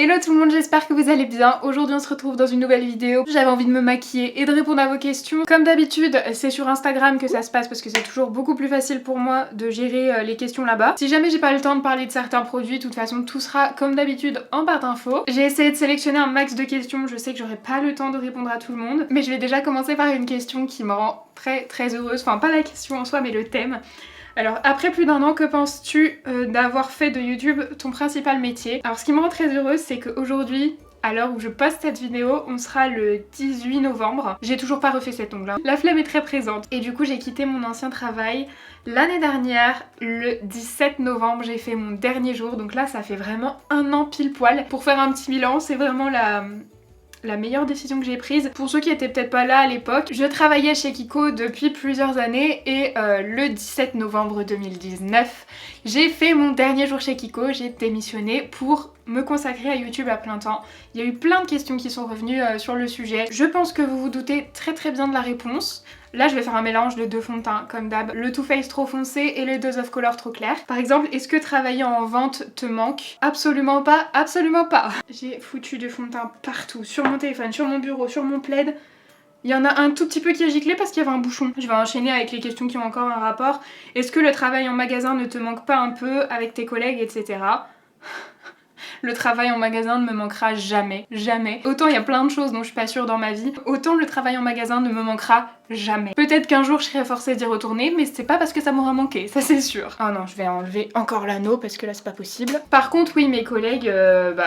Hello tout le monde, j'espère que vous allez bien. Aujourd'hui on se retrouve dans une nouvelle vidéo. J'avais envie de me maquiller et de répondre à vos questions. Comme d'habitude, c'est sur Instagram que ça se passe parce que c'est toujours beaucoup plus facile pour moi de gérer les questions là-bas. Si jamais j'ai pas le temps de parler de certains produits, de toute façon tout sera comme d'habitude en barre d'infos. J'ai essayé de sélectionner un max de questions, je sais que j'aurai pas le temps de répondre à tout le monde. Mais je vais déjà commencer par une question qui me rend très heureuse. Enfin pas la question en soi mais le thème. Alors après plus d'1 an, que penses-tu d'avoir fait de YouTube ton principal métier? Alors ce qui me rend très heureuse, c'est qu'aujourd'hui, à l'heure où je poste cette vidéo, on sera le 18 novembre. J'ai toujours pas refait cet ongle, hein. La flemme est très présente. Et du coup j'ai quitté mon ancien travail l'année dernière, le 17 novembre, j'ai fait mon dernier jour. Donc là ça fait vraiment 1 an pile poil. Pour faire un petit bilan, c'est vraiment la meilleure décision que j'ai prise. Pour ceux qui étaient peut-être pas là à l'époque, je travaillais chez Kiko depuis plusieurs années et le 17 novembre 2019, j'ai fait mon dernier jour chez Kiko, j'ai démissionné pour me consacrer à YouTube à plein temps. Il y a eu plein de questions qui sont revenues sur le sujet. Je pense que vous vous doutez très bien de la réponse. Là je vais faire un mélange de 2 fonds de teint comme d'hab, le Too Faced trop foncé et le Dose of Color trop clair. Par exemple, est-ce que travailler en vente te manque? Absolument pas, absolument pas. J'ai foutu du fond de teint partout, sur mon téléphone, sur mon bureau, sur mon plaid. Il y en a un tout petit peu qui a giclé parce qu'il y avait un bouchon. Je vais enchaîner avec les questions qui ont encore un rapport. Est-ce que le travail en magasin ne te manque pas un peu avec tes collègues, etc. Le travail en magasin ne me manquera jamais, jamais. Autant il y a plein de choses dont je suis pas sûre dans ma vie, autant le travail en magasin ne me manquera jamais. Peut-être qu'un jour je serai forcée d'y retourner, mais c'est pas parce que ça m'aura manqué, ça c'est sûr. Oh non, je vais enlever encore l'anneau parce que là c'est pas possible. Par contre oui, mes collègues,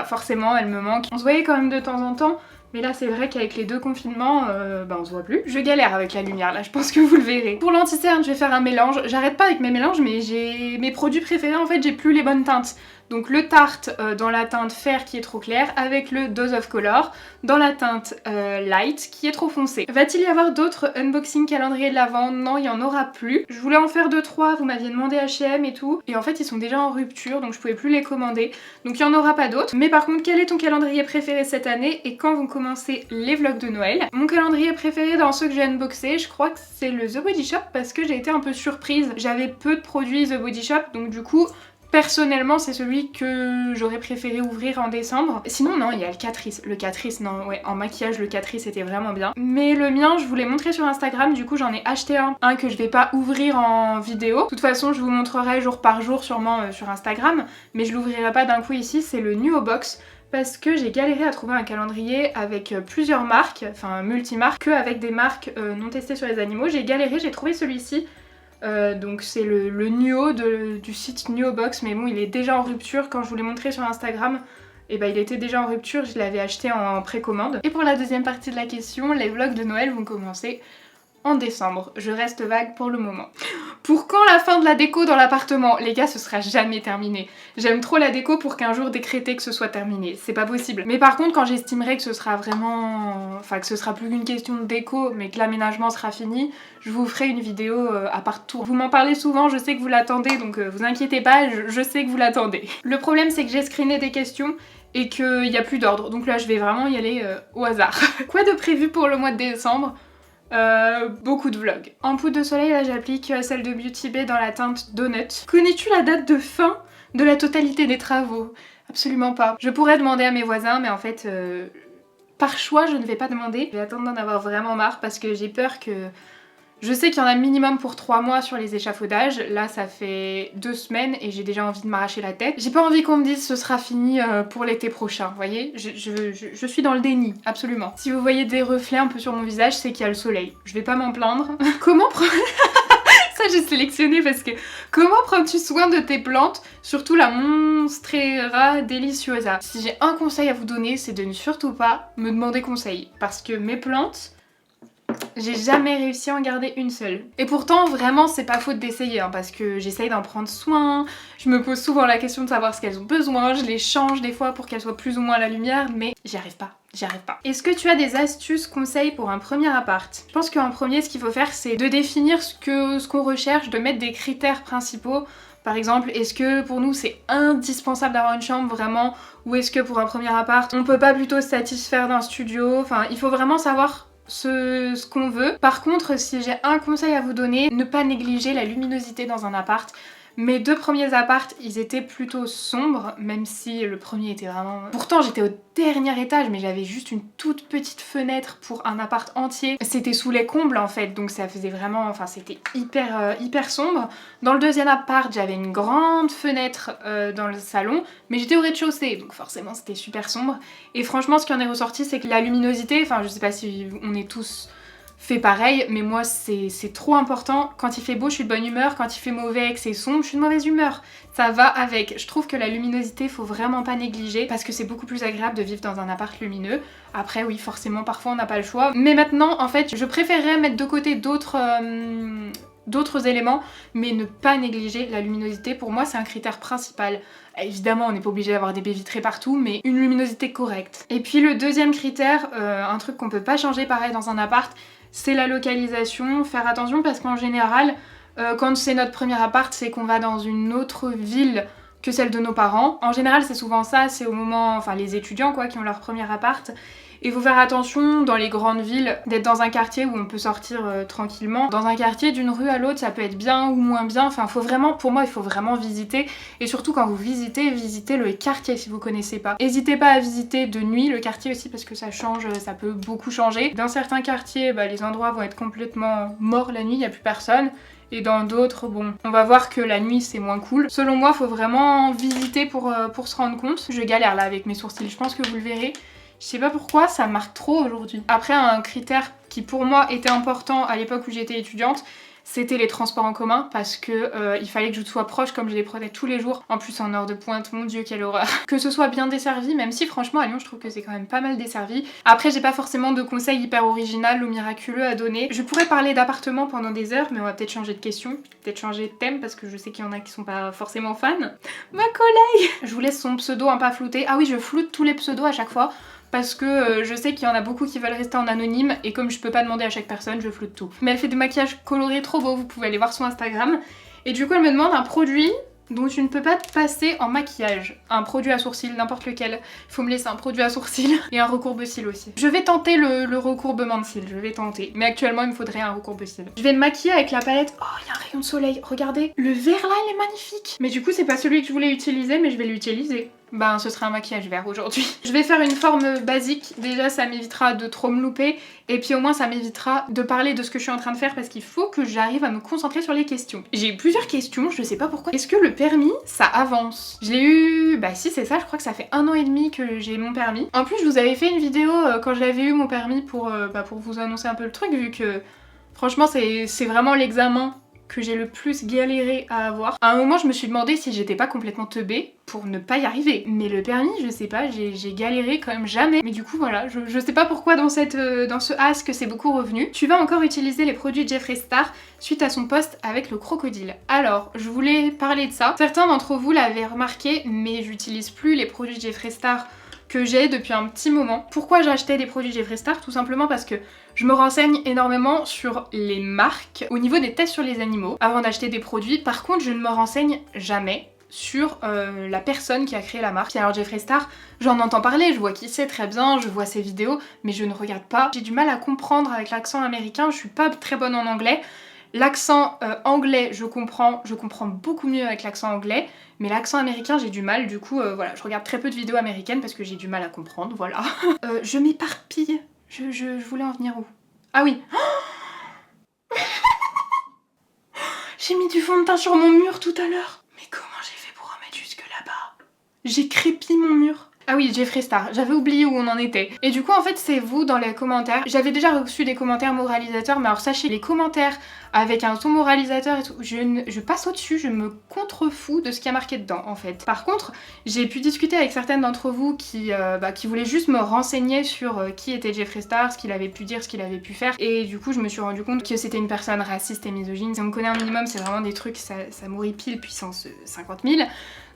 forcément elles me manquent. On se voyait quand même de temps en temps. Mais là c'est vrai qu'avec les 2 confinements, on se voit plus. Je galère avec la lumière là, je pense que vous le verrez. Pour l'anti-cerne, je vais faire un mélange. J'arrête pas avec mes mélanges, mais j'ai mes produits préférés en fait, j'ai plus les bonnes teintes. Donc le Tarte dans la teinte fer qui est trop claire, avec le Dose of Color dans la teinte light qui est trop foncée. Va-t-il y avoir d'autres unboxing calendrier de l'Avent? Non, il y en aura plus. Je voulais en faire 2-3, vous m'aviez demandé H&M et tout. Et en fait ils sont déjà en rupture, donc je pouvais plus les commander. Donc il y en aura pas d'autres. Mais par contre, quel est ton calendrier préféré cette année et quand vont commencer les vlogs de Noël? Mon calendrier préféré dans ceux que j'ai unboxés, je crois que c'est le The Body Shop parce que j'ai été un peu surprise. J'avais peu de produits The Body Shop, donc du coup... personnellement, c'est celui que j'aurais préféré ouvrir en décembre. Sinon, non, il y a le Catrice. Le Catrice, non, ouais, en maquillage, le Catrice était vraiment bien. Mais le mien, je vous l'ai montré sur Instagram, du coup, j'en ai acheté un que je vais pas ouvrir en vidéo. De toute façon, je vous montrerai jour par jour, sûrement sur Instagram, mais je l'ouvrirai pas d'un coup ici, c'est le Nuo Box. Parce que j'ai galéré à trouver un calendrier avec plusieurs marques, enfin multimarques, que avec des marques non testées sur les animaux. J'ai galéré, j'ai trouvé celui-ci. Donc c'est le Nuo du site Nuo Box, mais bon il est déjà en rupture. Quand je vous l'ai montré sur Instagram, et il était déjà en rupture, je l'avais acheté en précommande. Et pour la deuxième partie de la question, les vlogs de Noël vont commencer en décembre. Je reste vague pour le moment. Pour quand la fin de la déco dans l'appartement? Les gars, ce sera jamais terminé. J'aime trop la déco pour qu'un jour décréter que ce soit terminé. C'est pas possible. Mais par contre, quand j'estimerai que ce sera vraiment... Enfin, que ce sera plus qu'une question de déco, mais que l'aménagement sera fini, je vous ferai une vidéo à part tour. Vous m'en parlez souvent, je sais que vous l'attendez, donc vous inquiétez pas, je sais que vous l'attendez. Le problème, c'est que j'ai screené des questions et qu'il n'y a plus d'ordre. Donc là, je vais vraiment y aller au hasard. Quoi de prévu pour le mois de décembre? Beaucoup de vlogs. En poudre de soleil, là j'applique celle de Beauty Bay dans la teinte Donut. Connais-tu la date de fin de la totalité des travaux? Absolument pas. Je pourrais demander à mes voisins, mais en fait, par choix, je ne vais pas demander. Je vais attendre d'en avoir vraiment marre parce que j'ai peur que... Je sais qu'il y en a minimum pour 3 mois sur les échafaudages. Là, ça fait 2 semaines et j'ai déjà envie de m'arracher la tête. J'ai pas envie qu'on me dise ce sera fini pour l'été prochain, vous voyez? Je suis dans le déni, absolument. Si vous voyez des reflets un peu sur mon visage, c'est qu'il y a le soleil. Je vais pas m'en plaindre. Comment prendre... Ça, j'ai sélectionné parce que... Comment prends-tu soin de tes plantes? Surtout la Monstera Deliciosa. Si j'ai un conseil à vous donner, c'est de ne surtout pas me demander conseil. Parce que mes plantes... j'ai jamais réussi à en garder une seule. Et pourtant, vraiment, c'est pas faute d'essayer, hein, parce que j'essaye d'en prendre soin, je me pose souvent la question de savoir ce qu'elles ont besoin, je les change des fois pour qu'elles soient plus ou moins à la lumière, mais j'y arrive pas. J'y arrive pas. Est-ce que tu as des astuces, conseils pour un premier appart? Je pense qu'en premier, ce qu'il faut faire, c'est de définir ce qu'on recherche, de mettre des critères principaux. Par exemple, est-ce que pour nous c'est indispensable d'avoir une chambre vraiment, ou est-ce que pour un premier appart, on peut pas plutôt se satisfaire d'un studio? Enfin, il faut vraiment savoir ce qu'on veut. Par contre, si j'ai un conseil à vous donner, ne pas négliger la luminosité dans un appart. Mes deux premiers apparts, ils étaient plutôt sombres, même si le premier était vraiment... Pourtant j'étais au dernier étage, mais j'avais juste une toute petite fenêtre pour un appart entier. C'était sous les combles en fait, donc ça faisait vraiment... Enfin c'était hyper sombre. Dans le deuxième appart, j'avais une grande fenêtre dans le salon, mais j'étais au rez-de-chaussée, donc forcément c'était super sombre. Et franchement ce qui en est ressorti, c'est que la luminosité, enfin je sais pas si on est tous... fait pareil, mais moi c'est trop important. Quand il fait beau, je suis de bonne humeur. Quand il fait mauvais, que c'est sombre, je suis de mauvaise humeur. Ça va avec. Je trouve que la luminosité, faut vraiment pas négliger parce que c'est beaucoup plus agréable de vivre dans un appart lumineux. Après, oui, forcément, parfois on n'a pas le choix. Mais maintenant, en fait, je préférerais mettre de côté d'autres éléments, mais ne pas négliger la luminosité. Pour moi, c'est un critère principal. Évidemment, on n'est pas obligé d'avoir des baies vitrées partout, mais une luminosité correcte. Et puis le deuxième critère, un truc qu'on peut pas changer pareil dans un appart, c'est la localisation. Faire attention parce qu'en général, quand c'est notre premier appart, c'est qu'on va dans une autre ville que celle de nos parents. En général, c'est souvent ça, c'est au moment, enfin les étudiants quoi, qui ont leur premier appart. Et il faut faire attention dans les grandes villes d'être dans un quartier où on peut sortir tranquillement. Dans un quartier d'une rue à l'autre, ça peut être bien ou moins bien. Enfin, faut vraiment, pour moi, il faut vraiment visiter. Et surtout quand vous visitez le quartier si vous connaissez pas. N'hésitez pas à visiter de nuit le quartier aussi parce que ça change, ça peut beaucoup changer. Dans certains quartiers, les endroits vont être complètement morts la nuit, il n'y a plus personne. Et dans d'autres, bon, on va voir que la nuit c'est moins cool. Selon moi, faut vraiment visiter pour se rendre compte. Je galère là avec mes sourcils, je pense que vous le verrez. Je sais pas pourquoi, ça marque trop aujourd'hui. Après, un critère qui pour moi était important à l'époque où j'étais étudiante, c'était les transports en commun parce que il fallait que je sois proche comme je les prenais tous les jours. En plus en heure de pointe, mon dieu quelle horreur. Que ce soit bien desservi, même si franchement à Lyon je trouve que c'est quand même pas mal desservi. Après j'ai pas forcément de conseils hyper original ou miraculeux à donner. Je pourrais parler d'appartements pendant des heures, mais on va peut-être changer de question, peut-être changer de thème parce que je sais qu'il y en a qui sont pas forcément fans. Ma collègue. Je vous laisse son pseudo un peu flouté. Ah oui, je floute tous les pseudos à chaque fois. Parce que je sais qu'il y en a beaucoup qui veulent rester en anonyme et comme je peux pas demander à chaque personne, je floute tout. Mais elle fait des maquillages colorés trop beaux, vous pouvez aller voir son Instagram. Et du coup elle me demande un produit dont tu ne peux pas te passer en maquillage. Un produit à sourcils, n'importe lequel. Il faut me laisser un produit à sourcils et un recourbe-cils aussi. Je vais tenter le recourbement de cils, je vais tenter. Mais actuellement il me faudrait un recourbe-cils. Je vais me maquiller avec la palette. Oh, il y a un rayon de soleil, regardez. Le vert là, il est magnifique. Mais du coup c'est pas celui que je voulais utiliser, mais je vais l'utiliser. Ben ce sera un maquillage vert aujourd'hui. Je vais faire une forme basique, déjà ça m'évitera de trop me louper et puis au moins ça m'évitera de parler de ce que je suis en train de faire parce qu'il faut que j'arrive à me concentrer sur les questions. J'ai eu plusieurs questions, je sais pas pourquoi. Est-ce que le permis ça avance? Je l'ai eu, bah si c'est ça, je crois que ça fait 1 an et demi que j'ai mon permis. En plus je vous avais fait une vidéo quand j'avais eu mon permis pour vous annoncer un peu le truc vu que franchement c'est vraiment l'examen que j'ai le plus galéré à avoir. À un moment je me suis demandé si j'étais pas complètement teubée pour ne pas y arriver. Mais le permis, je sais pas, j'ai galéré comme jamais. Mais du coup voilà, je sais pas pourquoi dans ce ask c'est beaucoup revenu. Tu vas encore utiliser les produits Jeffree Star suite à son post avec le crocodile. Alors, je voulais parler de ça. Certains d'entre vous l'avaient remarqué, mais j'utilise plus les produits Jeffree Star que j'ai depuis un petit moment. Pourquoi j'ai acheté des produits Jeffree Star? Tout simplement parce que je me renseigne énormément sur les marques au niveau des tests sur les animaux avant d'acheter des produits. Par contre, je ne me renseigne jamais sur la personne qui a créé la marque. Alors Jeffree Star, j'en entends parler, je vois qui c'est très bien, je vois ses vidéos, mais je ne regarde pas. J'ai du mal à comprendre avec l'accent américain, je suis pas très bonne en anglais. L'accent anglais, je comprends beaucoup mieux avec l'accent anglais, mais l'accent américain, j'ai du mal, du coup, voilà, je regarde très peu de vidéos américaines parce que j'ai du mal à comprendre, voilà. Je m'éparpille, je voulais en venir où? Ah oui. J'ai mis du fond de teint sur mon mur tout à l'heure. Mais comment j'ai fait pour en mettre jusque là-bas? J'ai crépi mon mur. Ah oui, Jeffree Star, j'avais oublié où on en était. Et du coup, en fait, c'est vous dans les commentaires. J'avais déjà reçu des commentaires moralisateurs, mais alors sachez, les commentaires avec un ton moralisateur et tout, je passe au-dessus, je me contrefous de ce qui a marqué dedans, en fait. Par contre, j'ai pu discuter avec certaines d'entre vous qui voulaient juste me renseigner sur qui était Jeffree Star, ce qu'il avait pu dire, ce qu'il avait pu faire. Et du coup, je me suis rendu compte que c'était une personne raciste et misogyne. Si on me connaît un minimum, c'est vraiment des trucs, ça m'horripile puissance 50 000.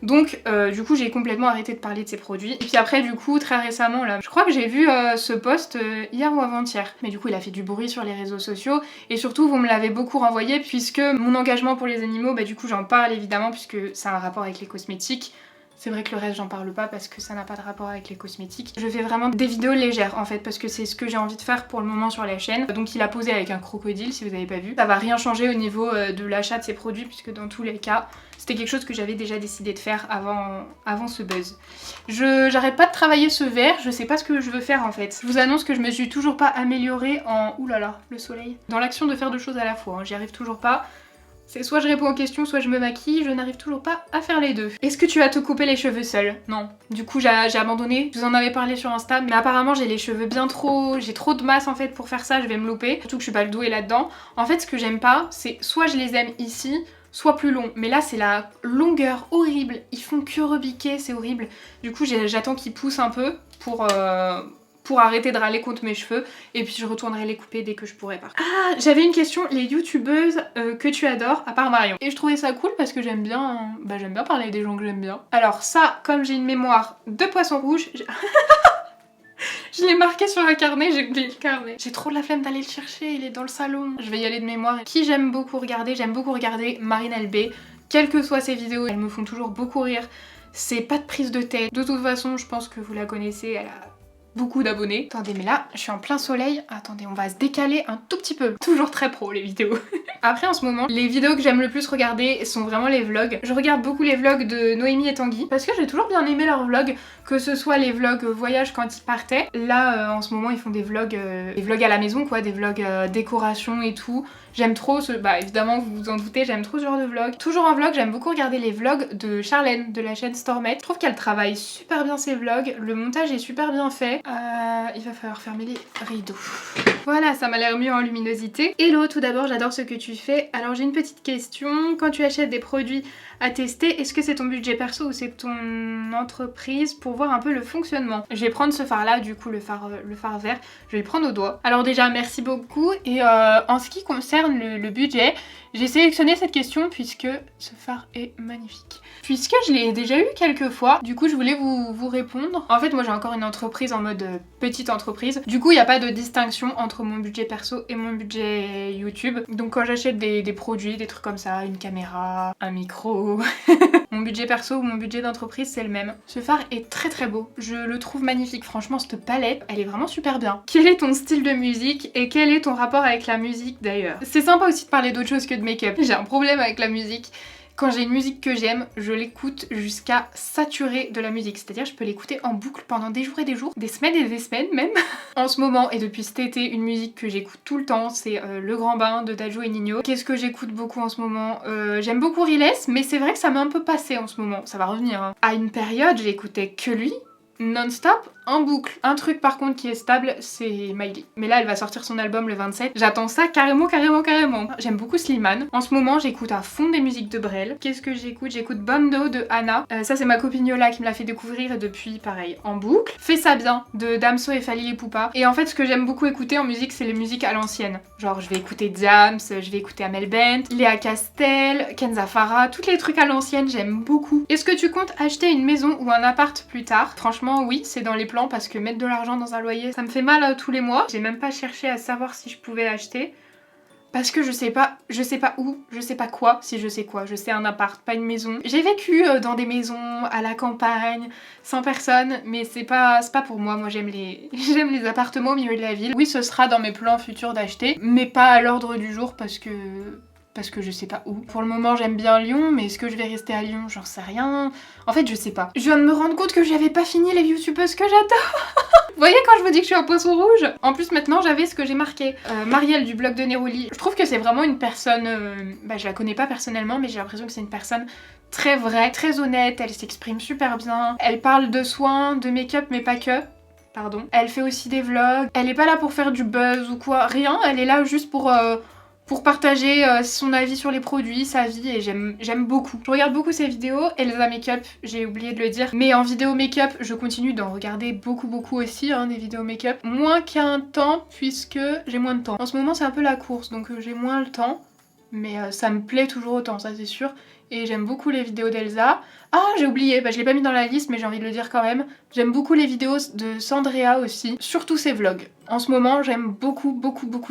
Donc du coup j'ai complètement arrêté de parler de ces produits. Et puis après du coup très récemment là, je crois que j'ai vu ce post hier ou avant-hier. Mais du coup il a fait du bruit sur les réseaux sociaux et surtout vous me l'avez beaucoup renvoyé puisque mon engagement pour les animaux, du coup j'en parle évidemment puisque ça a un rapport avec les cosmétiques. C'est vrai que le reste j'en parle pas parce que ça n'a pas de rapport avec les cosmétiques. Je fais vraiment des vidéos légères en fait parce que c'est ce que j'ai envie de faire pour le moment sur la chaîne. Donc il a posé avec un crocodile si vous avez pas vu. Ça va rien changer au niveau de l'achat de ces produits puisque dans tous les cas c'était quelque chose que j'avais déjà décidé de faire avant ce buzz. J'arrête pas de travailler ce verre, je sais pas ce que je veux faire en fait. Je vous annonce que je me suis toujours pas améliorée en... Ouh là là, le soleil. Dans l'action de faire deux choses à la fois, hein. J'y arrive toujours pas. C'est soit je réponds aux questions, soit je me maquille, je n'arrive toujours pas à faire les deux. Est-ce que tu vas te couper les cheveux seule? Non. Du coup j'ai abandonné, je vous en avais parlé sur Insta, mais apparemment j'ai les cheveux bien trop... J'ai trop de masse en fait pour faire ça, je vais me louper. Surtout que je suis pas douée là-dedans. En fait ce que j'aime pas, c'est soit je les aime ici, soit plus long. Mais là c'est la longueur horrible, ils font que rebiquer, c'est horrible. Du coup j'attends qu'ils poussent un peu pour arrêter de râler contre mes cheveux et puis je retournerai les couper dès que je pourrai. Ah, j'avais une question, les youtubeuses que tu adores à part Marion. Et je trouvais ça cool parce que j'aime bien parler des gens que j'aime bien. Alors ça, comme j'ai une mémoire de poisson rouge, je l'ai marqué sur un carnet, j'ai oublié le carnet. J'ai trop de la flemme d'aller le chercher, il est dans le salon. Je vais y aller de mémoire. Qui j'aime beaucoup regarder Marine LB. Quelles que soient ses vidéos, elles me font toujours beaucoup rire. C'est pas de prise de tête. De toute façon, je pense que vous la connaissez, elle a beaucoup d'abonnés. Attendez, mais là, je suis en plein soleil. Attendez, on va se décaler un tout petit peu. Toujours très pro les vidéos. Après, en ce moment, les vidéos que j'aime le plus regarder sont vraiment les vlogs. Je regarde beaucoup les vlogs de Noémie et Tanguy parce que j'ai toujours bien aimé leurs vlogs, que ce soit les vlogs voyage quand ils partaient. Là, en ce moment, ils font des vlogs à la maison, quoi, des vlogs décoration et tout. J'aime trop bah évidemment vous vous en doutez, j'aime trop ce genre de vlog. Toujours en vlog, j'aime beaucoup regarder les vlogs de Charlène de la chaîne Stormette. Je trouve qu'elle travaille super bien ses vlogs, le montage est super bien fait. Il va falloir fermer les rideaux. Voilà, ça m'a l'air mieux en luminosité. Hello, tout d'abord, j'adore ce que tu fais. Alors j'ai une petite question. Quand tu achètes des produits à tester, est-ce que c'est ton budget perso ou c'est ton entreprise pour voir un peu le fonctionnement? Je vais prendre ce fard là, du coup le fard vert, je vais le prendre au doigt. Alors déjà merci beaucoup et en ce qui concerne le budget, j'ai sélectionné cette question puisque ce fard est magnifique. Puisque je l'ai déjà eu quelques fois, du coup je voulais vous répondre. En fait moi j'ai encore une entreprise en mode petite entreprise, du coup il n'y a pas de distinction entre mon budget perso et mon budget YouTube. Donc quand j'achète des produits, des trucs comme ça, une caméra, un micro, mon budget perso ou mon budget d'entreprise c'est le même. Ce fard est très très beau, je le trouve magnifique, franchement cette palette elle est vraiment super bien. Quel est ton style de musique et quel est ton rapport avec la musique d'ailleurs? C'est sympa aussi de parler d'autre chose que de make-up, j'ai un problème avec la musique. Quand j'ai une musique que j'aime, je l'écoute jusqu'à saturer de la musique. C'est-à-dire je peux l'écouter en boucle pendant des jours et des jours, des semaines et des semaines même. En ce moment et depuis cet été, une musique que j'écoute tout le temps, c'est Le Grand Bain de Dadju et Nino. Qu'est-ce que j'écoute beaucoup en ce moment? J'aime beaucoup Riles, mais c'est vrai que ça m'a un peu passé en ce moment. Ça va revenir, hein. À une période, j'écoutais que lui, non-stop, en boucle. Un truc par contre qui est stable, c'est Miley. Mais là elle va sortir son album le 27. J'attends ça carrément. J'aime beaucoup Slimane. En ce moment j'écoute à fond des musiques de Brel. Qu'est-ce que j'écoute? J'écoute Bondo de Anna. Ça c'est ma copine Yola qui me l'a fait découvrir et depuis pareil en boucle. Fais ça bien de Damso et Fally Ipupa. Et en fait ce que j'aime beaucoup écouter en musique c'est les musiques à l'ancienne. Genre je vais écouter Diams, je vais écouter Amel Bent, Léa Castel, Kenza Farah, tous les trucs à l'ancienne j'aime beaucoup. Est-ce que tu comptes acheter une maison ou un appart plus tard? Franchement oui, c'est dans les plans parce que mettre de l'argent dans un loyer ça me fait mal tous les mois. J'ai même pas cherché à savoir si je pouvais acheter parce que je sais pas où, je sais pas quoi, si je sais quoi, je sais un appart, pas une maison. J'ai vécu dans des maisons à la campagne, sans personne, mais c'est pas pour moi, moi j'aime les appartements au milieu de la ville. Oui ce sera dans mes plans futurs d'acheter, mais pas à l'ordre du jour parce que je sais pas où. Pour le moment j'aime bien Lyon, mais est-ce que je vais rester à Lyon? J'en sais rien. En fait je sais pas. Je viens de me rendre compte que j'avais pas fini les youtubeuses que j'adore. Vous voyez quand je vous dis que je suis un poisson rouge? En plus maintenant j'avais ce que j'ai marqué. Marielle du blog de Neroli. Je trouve que c'est vraiment une personne, je la connais pas personnellement mais j'ai l'impression que c'est une personne très vraie, très honnête, elle s'exprime super bien. Elle parle de soins, de make-up mais pas que. Pardon. Elle fait aussi des vlogs. Elle est pas là pour faire du buzz ou quoi, rien. Elle est là juste pour partager son avis sur les produits, sa vie et j'aime beaucoup. Je regarde beaucoup ses vidéos, Elsa Makeup, j'ai oublié de le dire, mais en vidéo make-up, je continue d'en regarder beaucoup aussi, hein, des vidéos make-up. Moins qu'un temps puisque j'ai moins de temps. En ce moment c'est un peu la course donc j'ai moins le temps, mais ça me plaît toujours autant, ça c'est sûr. Et j'aime beaucoup les vidéos d'Elsa. Ah j'ai oublié, je l'ai pas mis dans la liste mais j'ai envie de le dire quand même. J'aime beaucoup les vidéos de Sandrea aussi, surtout ses vlogs. En ce moment j'aime beaucoup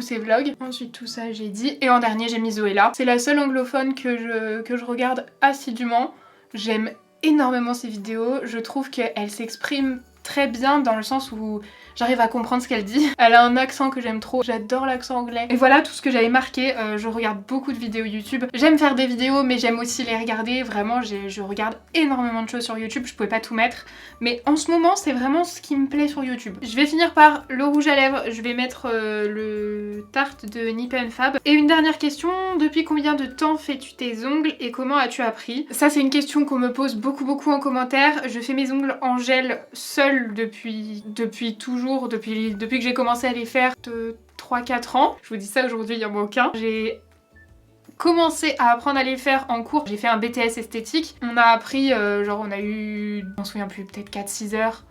ses vlogs. Ensuite tout ça j'ai dit. Et en dernier j'ai mis Zoéla. C'est la seule anglophone que je regarde assidûment. J'aime énormément ses vidéos, je trouve qu'elle s'exprime très bien dans le sens où j'arrive à comprendre ce qu'elle dit. Elle a un accent que j'aime trop, j'adore l'accent anglais. Et voilà tout ce que j'avais marqué, je regarde beaucoup de vidéos YouTube. J'aime faire des vidéos mais j'aime aussi les regarder, vraiment je regarde énormément de choses sur YouTube, je pouvais pas tout mettre. Mais en ce moment c'est vraiment ce qui me plaît sur YouTube. Je vais finir par le rouge à lèvres, je vais mettre le Tarte de Nip Fab. Et une dernière question, depuis combien de temps fais-tu tes ongles et comment as-tu appris? Ça c'est une question qu'on me pose beaucoup en commentaire. Je fais mes ongles en gel seule depuis toujours, depuis que j'ai commencé à les faire de 3-4 ans. Je vous dis ça aujourd'hui, il y en a aucun. J'ai commencé à apprendre à les faire en cours. J'ai fait un BTS esthétique. On a appris, genre on a eu, je m'en souviens plus, peut-être 4-6 heures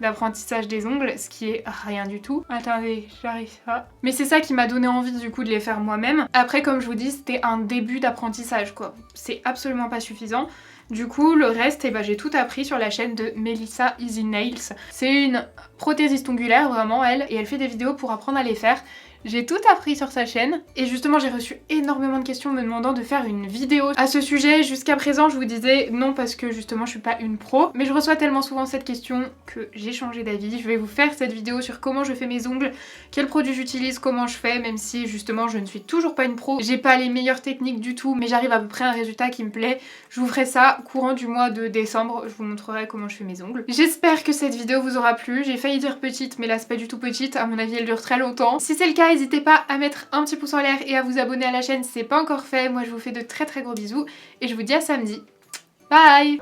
d'apprentissage des ongles, ce qui est rien du tout. Attendez, j'arrive pas. Mais c'est ça qui m'a donné envie du coup de les faire moi-même. Après, comme je vous dis, c'était un début d'apprentissage quoi. C'est absolument pas suffisant. Du coup, le reste, eh ben, j'ai tout appris sur la chaîne de Melissa Easy Nails. C'est une prothésiste ongulaire, vraiment, elle, et elle fait des vidéos pour apprendre à les faire. J'ai tout appris sur sa chaîne et justement j'ai reçu énormément de questions me demandant de faire une vidéo à ce sujet. Jusqu'à présent je vous disais non parce que justement je suis pas une pro, mais je reçois tellement souvent cette question que j'ai changé d'avis. Je vais vous faire cette vidéo sur comment je fais mes ongles, quels produits j'utilise, comment je fais, même si justement je ne suis toujours pas une pro. J'ai pas les meilleures techniques du tout mais j'arrive à peu près à un résultat qui me plaît. Je vous ferai ça courant du mois de décembre, je vous montrerai comment je fais mes ongles. J'espère que cette vidéo vous aura plu. J'ai failli dire petite mais là c'est pas du tout petite, à mon avis elle dure très longtemps. Si c'est le cas, n'hésitez pas à mettre un petit pouce en l'air et à vous abonner à la chaîne si c'est pas encore fait. Moi je vous fais de très gros bisous et je vous dis à samedi. Bye!